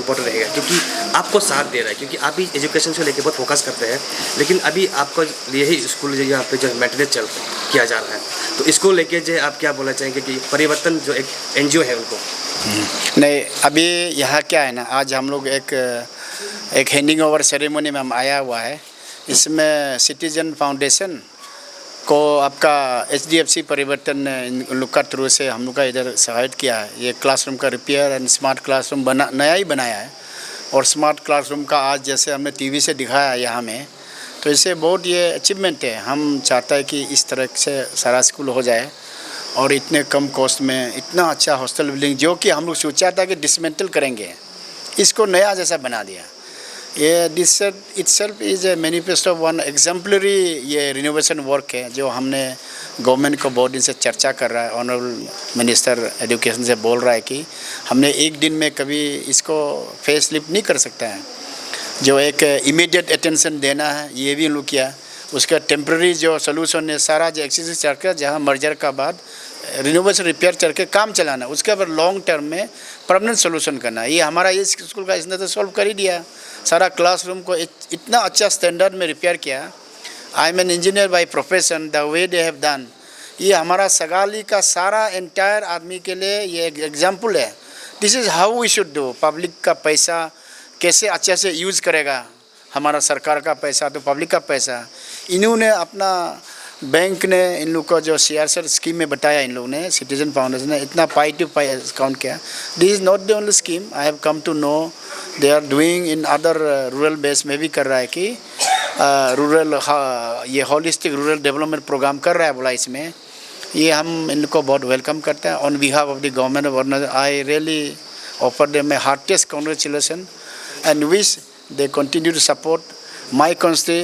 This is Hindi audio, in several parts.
इम्पोर्टेंट रहेगा, क्योंकि आपको साथ दे रहा है, क्योंकि आप भी एजुकेशन से लेकर बहुत फोकस करते हैं, लेकिन अभी आपको लिए ही स्कूल जो यहाँ पे जो मेंटेनेंस किया जा रहा है, तो इसको लेके जो आप क्या बोलना चाहेंगे कि परिवर्तन जो एक एनजीओ है उनको? नहीं, अभी यहाँ क्या है ना, आज हम लोग एक हैंडिंग ओवर सेरेमनी में हम आया हुआ है। इसमें सिटीजन फाउंडेशन को आपका HDFC परिवर्तन ने इन लोग का थ्रू से हम लोग का इधर सहायता किया है। ये क्लासरूम का रिपेयर एंड स्मार्ट क्लासरूम नया ही बनाया है, और स्मार्ट क्लासरूम का आज जैसे हमने टीवी से दिखाया यहाँ में, तो इससे बहुत ये अचीवमेंट है। हम चाहते हैं कि इस तरह से सारा स्कूल हो जाए और इतने कम कॉस्ट में इतना अच्छा हॉस्टल बिल्डिंग, जो कि हम लोग सोचा था कि डिसमेंटल करेंगे, इसको नया जैसा बना दिया। ये this itself is a manifesto one exemplary ये रिनोवेशन वर्क है, जो हमने गवर्नमेंट को बहुत दिन से चर्चा कर रहा है। ऑनरेबल मिनिस्टर एजुकेशन से बोल रहा है कि हमने एक दिन में कभी इसको फेस लिफ्ट नहीं कर सकता है, जो एक इमीडिएट अटेंशन देना है ये भी लोग किया। उसका टेम्प्रेरी जो सोल्यूशन है, सारा जो एक्सरसाइज चलकर जहाँ मर्जर का बाद रिनोवेशन रिपेयर चल के काम चलाना, उसके बाद लॉन्ग टर्म में परमानेंट सोल्यूशन करना। ये हमारा ये स्कूल का इसने तो सॉल्व कर ही दिया। सारा क्लासरूम को इतना अच्छा स्टैंडर्ड में रिपेयर किया। I am an engineer by profession, the way they have done, ये हमारा सगाली का सारा एंटायर आदमी के लिए ये एक एग्जाम्पल है। This is how we should do. Public का पैसा कैसे अच्छे से यूज़ करेगा, हमारा सरकार का पैसा तो पब्लिक का पैसा। इन्होंने अपना बैंक ने इन लोग को जो CSR स्कीम में बताया, इन लोगों ने सिटीजन फाउंडेशन ने इतना पाई टू पाई काउंट किया। This is not the only scheme, I have come to know they are doing in other rural base में भी कर रहा है कि रूरल ये होलिस्टिक रूरल डेवलपमेंट प्रोग्राम कर रहा है बोला इसमें। ये हम इनको बहुत वेलकम करते हैं। On behalf of the government of Arunachal, I really offer them my heartiest congratulation and wish they continue to support my country,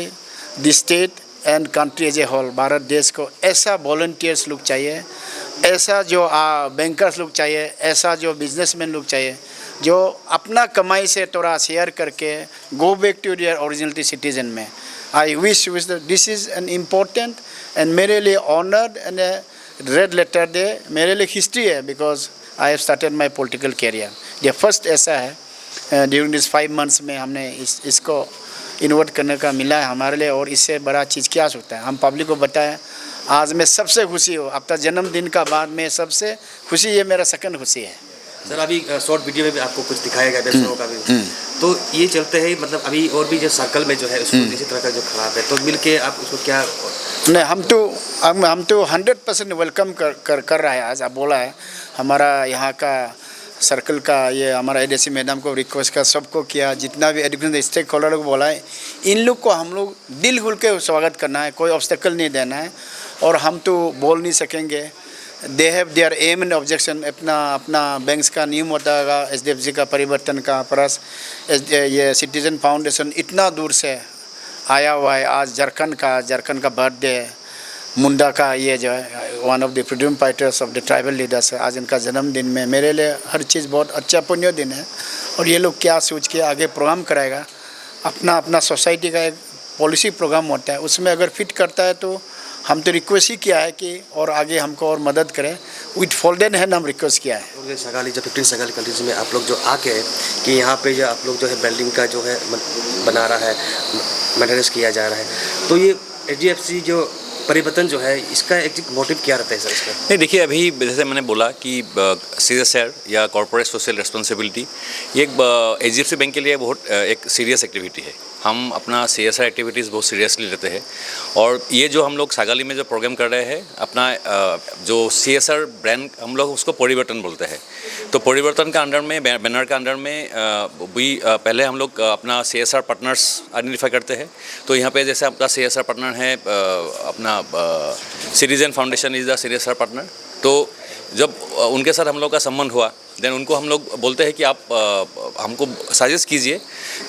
the state and country as a whole। Bharat देश को ऐसा वॉलंटियर्स लोग चाहिए, ऐसा जो बैंकर्स लोग चाहिए, ऐसा जो बिजनेसमैन लोग चाहिए, जो अपना कमाई से थोड़ा शेयर करके go back to their originality citizen में। I wish this is an important and मेरे लिए honoured and red letter day, मेरे लिए हिस्ट्री है, because I have started my political career. ये फर्स्ट ऐसा है ड्यूरिंग दिस 5 months में हमने इसको इन्वर्ट करने का मिला है हमारे लिए, और इससे बड़ा चीज़ क्या सकता है। हम पब्लिक को बताएं, आज मैं सबसे खुशी हूँ, आपका जन्मदिन का बाद में सबसे खुशी, ये मेरा सेकंड खुशी है। सर अभी शॉर्ट वीडियो में भी आपको कुछ दिखाया गया बेसनों का भी, तो ये चलते हैं मतलब अभी और भी जो सर्कल में जो है उसको इसी तरह का जो खराब है, तो मिलके आप उसको क्या? नहीं, हम तो 100% वेलकम कर रहा है। आज आप बोला है हमारा यहाँ का सर्कल का, ये हमारा ADC मैडम को रिक्वेस्ट का, सबको किया, जितना भी एजुकेशन स्टेक होल्डर को बोला है, इन लोग को हम लोग दिल खुल के स्वागत करना है, कोई ऑब्स्टेकल नहीं देना है। और हम तो बोल नहीं सकेंगे, they have their aim and objection. अपना बैंक्स का नियम होता है HDFC का परिवर्तन का, प्लस ये सिटीजन फाउंडेशन इतना दूर से आया हुआ है। आज झारखंड का बर्थडे है, मुंडा का ये जो है one of the freedom fighters of the tribal leaders है, आज इनका जन्मदिन में मेरे लिए हर चीज़ बहुत अच्छा पुण्य दिन है। और ये लोग क्या सोच के आगे प्रोग्राम कराएगा, अपना सोसाइटी का एक पॉलिसी प्रोग्राम होता है, उसमें अगर फिट करता है तो हम तो रिक्वेस्ट ही किया है कि और आगे हमको और मदद करें, विथ फोल्डेड हैंड हम रिक्वेस्ट किया है। और सगाली जो 15 सगाली कंट्रीज में आप लोग जो आके कि यहाँ पे जो आप लोग जो है बिल्डिंग का जो है बना रहा है, मेंटेनेंस किया जा रहा है, तो ये HDFC जो परिवर्तन जो है इसका एक मोटिव क्या रहता है सर इसका? नहीं, देखिए अभी जैसे मैंने बोला कि CSR या कॉर्पोरेट सोशल रिस्पॉन्सिबिलिटी ये एक HDFC बैंक के लिए बहुत एक सीरियस एक्टिविटी है। हम अपना CSR एक्टिविटीज़ बहुत सीरियसली लेते हैं, और ये जो हम लोग सागाली में जो प्रोग्राम कर रहे हैं, अपना जो CSR ब्रांड हम लोग उसको परिवर्तन बोलते हैं। तो परिवर्तन का अंडर में, बैनर का अंडर में पहले हम लोग अपना CSR पार्टनर्स आइडेंटिफाई करते हैं। तो यहाँ पे जैसे अपना CSR पार्टनर है, अपना citizen foundation is the CSR partner. तो जब उनके साथ हम लोग का संबंध हुआ, देन उनको हम लोग बोलते हैं कि आप हमको सजेस्ट कीजिए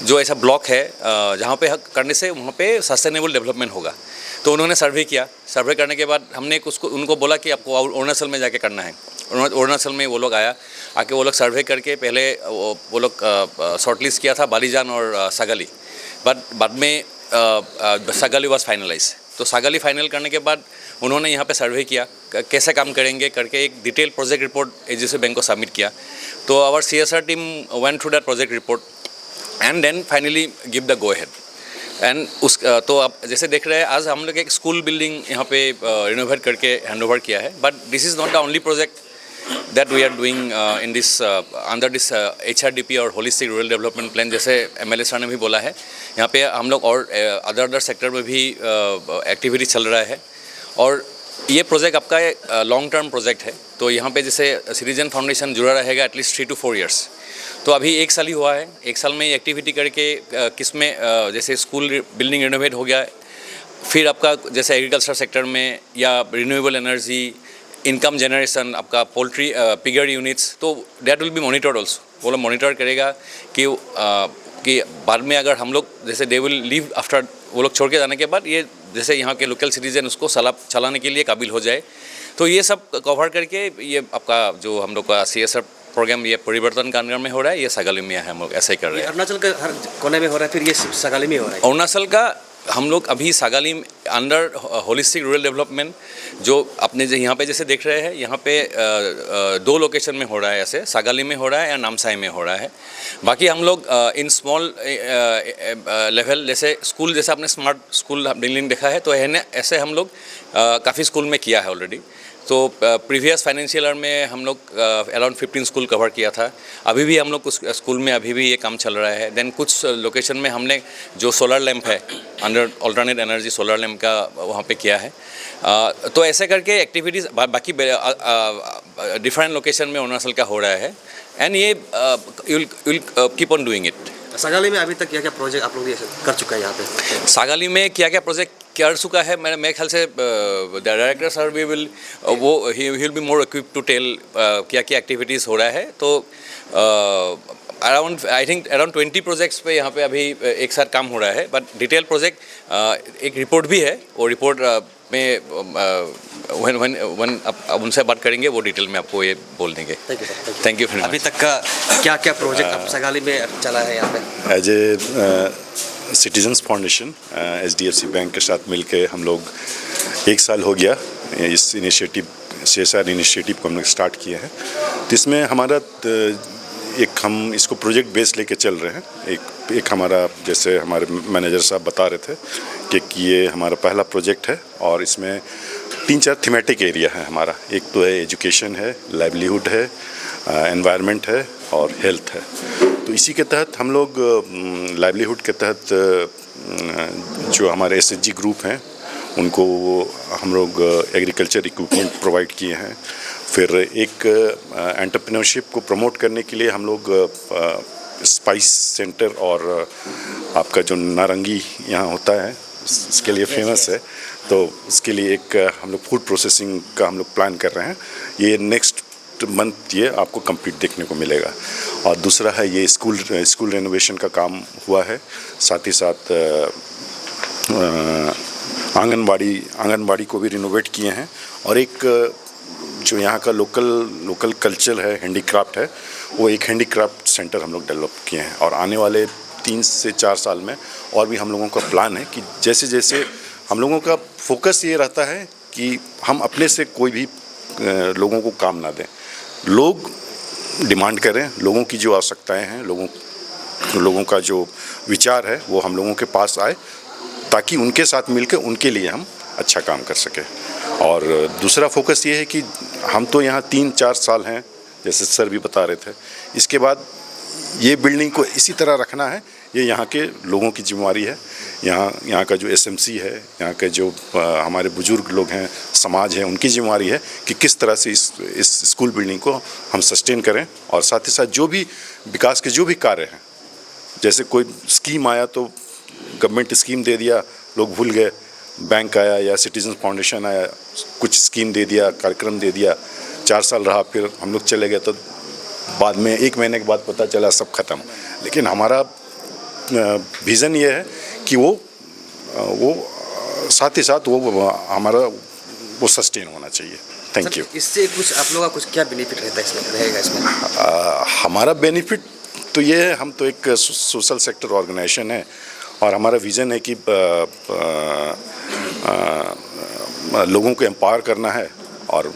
जो ऐसा ब्लॉक है जहाँ पे करने से वहाँ पे सस्टेनेबल डेवलपमेंट होगा। तो उन्होंने सर्वे किया। सर्वे करने के बाद हमने उनको बोला कि आपको अरुणाचल में जाके करना है। अरुणाचल में वो लोग आके वो लोग सर्वे करके पहले वो लोग शॉर्टलिस्ट किया था बालीजान और सागाली, बट बाद में सागाली वाज फाइनलाइज। तो सागाली फाइनल करने के बाद उन्होंने यहाँ पे सर्वे किया, कैसे काम करेंगे करके एक detail project report HDFC bank को सबमिट किया। तो our CSR team went through that project report and then finally give the go ahead. And उस तो आप जैसे देख रहे हैं आज हम लोग एक स्कूल बिल्डिंग यहाँ पे रिनोवेट करके हैंड ओवर किया है, but this is not the only project that we are doing in this under this HRDP और होलिस्टिक रूरल डेवलपमेंट प्लान। जैसे MLA सर ने भी बोला है, यहाँ पे हम लोग और अदर सेक्टर में भी एक्टिविटी चल रहा है और ये प्रोजेक्ट आपका लॉन्ग टर्म प्रोजेक्ट है। तो यहाँ पे जैसे सिटीजन फाउंडेशन जुड़ा रहेगा एटलीस्ट 3 to 4 years। तो अभी 1 साल ही हुआ है, 1 साल में ये एक्टिविटी करके किसमें जैसे स्कूल बिल्डिंग रिनोवेट हो गया, फिर आपका जैसे एग्रीकल्चर सेक्टर में या रिन्यूएबल एनर्जी, इनकम जनरेशन, आपका पोल्ट्री पिगर यूनिट्स, तो that will be monitored also. वो लोग मॉनिटर करेगा कि बाद में अगर हम लोग जैसे दे विल लीव आफ्टर, वो लोग छोड़ के जाने के बाद ये जैसे यहाँ के लोकल सिटीजन उसको चलाने के लिए काबिल हो जाए। तो ये सब कवर करके ये आपका जो हम लोग का CSR प्रोग्राम ये परिवर्तन का अंदर में हो रहा है, ये सागाली में है, हम लोग ऐसे ही कर रहे हैं। अरुणाचल के हर कोने में हो रहा है, फिर ये सागाली में हो रहा है। अरुणाचल का हम लोग अभी Sagalee under holistic rural development जो अपने यहाँ पे जैसे देख रहे हैं, यहाँ पे 2 लोकेशन में हो रहा है, ऐसे सागाली में हो रहा है या नामसाई में हो रहा है। बाकी हम लोग इन स्मॉल लेवल जैसे स्कूल, जैसे आपने स्मार्ट स्कूल बिल्डिंग देखा है, तो ऐसे हम लोग काफ़ी स्कूल में किया है ऑलरेडी। तो प्रीवियस फाइनेंशियल ईयर में हम लोग अराउंड 15 स्कूल कवर किया था। अभी भी हम लोग कुछ स्कूल में अभी भी ये काम चल रहा है। देन कुछ लोकेशन में हमने जो सोलर लैंप है under alternate energy solar lamp का वहाँ पे किया है। तो ऐसे करके एक्टिविटीज़ बाकी डिफरेंट लोकेशन में अरुणाचल का हो रहा है एंड ये will keep on doing it. Sagalee में अभी तक क्या क्या प्रोजेक्ट आप लोग ये कर चुका है यहाँ पे? सागाली में क्या क्या प्रोजेक्ट कर चुका है, मेरे ख्याल से डायरेक्टर सर भी he will be more equip to tell क्या क्या एक्टिविटीज़ हो रहा है। तो आई थिंक अराउंड 20 प्रोजेक्ट्स पे यहाँ पे अभी एक साथ काम हो रहा है, बट डिटेल प्रोजेक्ट एक रिपोर्ट भी है, वो रिपोर्ट में अब उनसे बात करेंगे, वो डिटेल में आपको ये बोल देंगे। Thank you. अभी तक का क्या क्या प्रोजेक्ट आप सागाली में चला है यहाँ पे? As a citizens foundation HDFC bank के साथ मिलकर हम लोग 1 साल हो गया इस इनिशिएटिव CSR इनिशिएटिव को हम लोग स्टार्ट किए हैं। तो इसमें हमारा हम इसको प्रोजेक्ट बेस लेके चल रहे हैं। एक हमारा जैसे हमारे मैनेजर साहब बता रहे थे कि ये हमारा पहला प्रोजेक्ट है और इसमें 3-4 थीमेटिक एरिया है हमारा। एक तो है एजुकेशन है, लाइवलीहुड है, एनवायरनमेंट है और हेल्थ है। तो इसी के तहत हम लोग लाइवलीहुड के तहत जो हमारे SHG ग्रुप हैं उनको हम लोग एग्रीकल्चर इक्विपमेंट प्रोवाइड किए हैं। फिर एक एंटरप्रेन्योरशिप को प्रमोट करने के लिए हम लोग स्पाइस सेंटर और आपका जो नारंगी यहाँ होता है इसके लिए फेमस है, तो उसके लिए एक हम लोग फूड प्रोसेसिंग का हम लोग प्लान कर रहे हैं। ये नेक्स्ट मंथ ये आपको कंप्लीट देखने को मिलेगा। और दूसरा है ये स्कूल रेनोवेशन का काम हुआ है, साथ ही साथ आंगनबाड़ी को भी रिनोवेट किए हैं। और एक जो यहाँ का लोकल कल्चर है, हैंडीक्राफ्ट है, वो एक हैंडीक्राफ्ट सेंटर हम लोग डेवलप किए हैं। और आने वाले 3 से 4 साल में और भी हम लोगों का प्लान है कि जैसे जैसे हम लोगों का फोकस ये रहता है कि हम अपने से कोई भी लोगों को काम ना दें, लोग डिमांड करें, लोगों की जो आवश्यकताएं हैं, लोगों का जो विचार है वो हम लोगों के पास आए, ताकि उनके साथ मिलकर उनके लिए हम अच्छा काम कर सकें। और दूसरा फोकस ये है कि हम तो यहाँ 3-4 साल हैं, जैसे सर भी बता रहे थे, इसके बाद ये बिल्डिंग को इसी तरह रखना है, ये यहाँ के लोगों की जिम्मेवारी है। यहाँ का जो SMC है, यहाँ के जो हमारे बुजुर्ग लोग हैं, समाज है, उनकी जिम्मेवारी है कि किस तरह से इस स्कूल बिल्डिंग को हम सस्टेन करें। और साथ ही साथ जो भी विकास के जो भी कार्य हैं, जैसे कोई स्कीम आया तो गवर्नमेंट स्कीम दे दिया, लोग भूल गए, बैंक आया या सिटीजन फाउंडेशन आया, कुछ स्कीम दे दिया, कार्यक्रम दे दिया, 4 साल रहा, फिर हम लोग चले गए, तो बाद में 1 महीने के बाद पता चला सब खत्म। लेकिन हमारा विज़न ये है कि वो साथ ही साथ वो हमारा वो सस्टेन होना चाहिए। Thank you. इससे कुछ आप लोगों का कुछ क्या बेनिफिट रहता है इसमें, रहेगा इसमें? हमारा बेनिफिट तो ये है, हम तो एक सोशल सेक्टर ऑर्गेनाइजेशन है और हमारा विज़न है कि लोगों को एम्पावर करना है और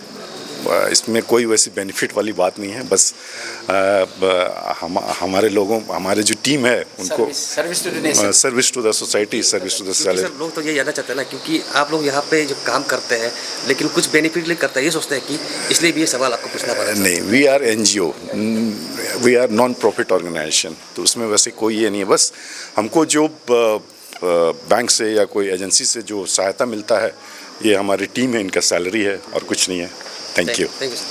इसमें कोई वैसी बेनिफिट वाली बात नहीं है, बस हमारे लोगों, हमारे जो टीम है उनको service to the nation, service to the society, service to the क्योंकि सैलरी। सर लोग तो ये जानना चाहते हैं ना, क्योंकि आप लोग यहाँ पे जो काम करते हैं लेकिन कुछ बेनिफिट नहीं करते हैं, ये सोचते हैं कि इसलिए भी ये सवाल आपको पूछना पड़ा। नहीं, we are NGO, we are non profit organisation, तो उसमें वैसे कोई ये नहीं है। बस हमको जो बैंक से या कोई एजेंसी से जो सहायता मिलता है, ये हमारी टीम है, इनका सैलरी है और कुछ नहीं है। Thank you. Thank you sir.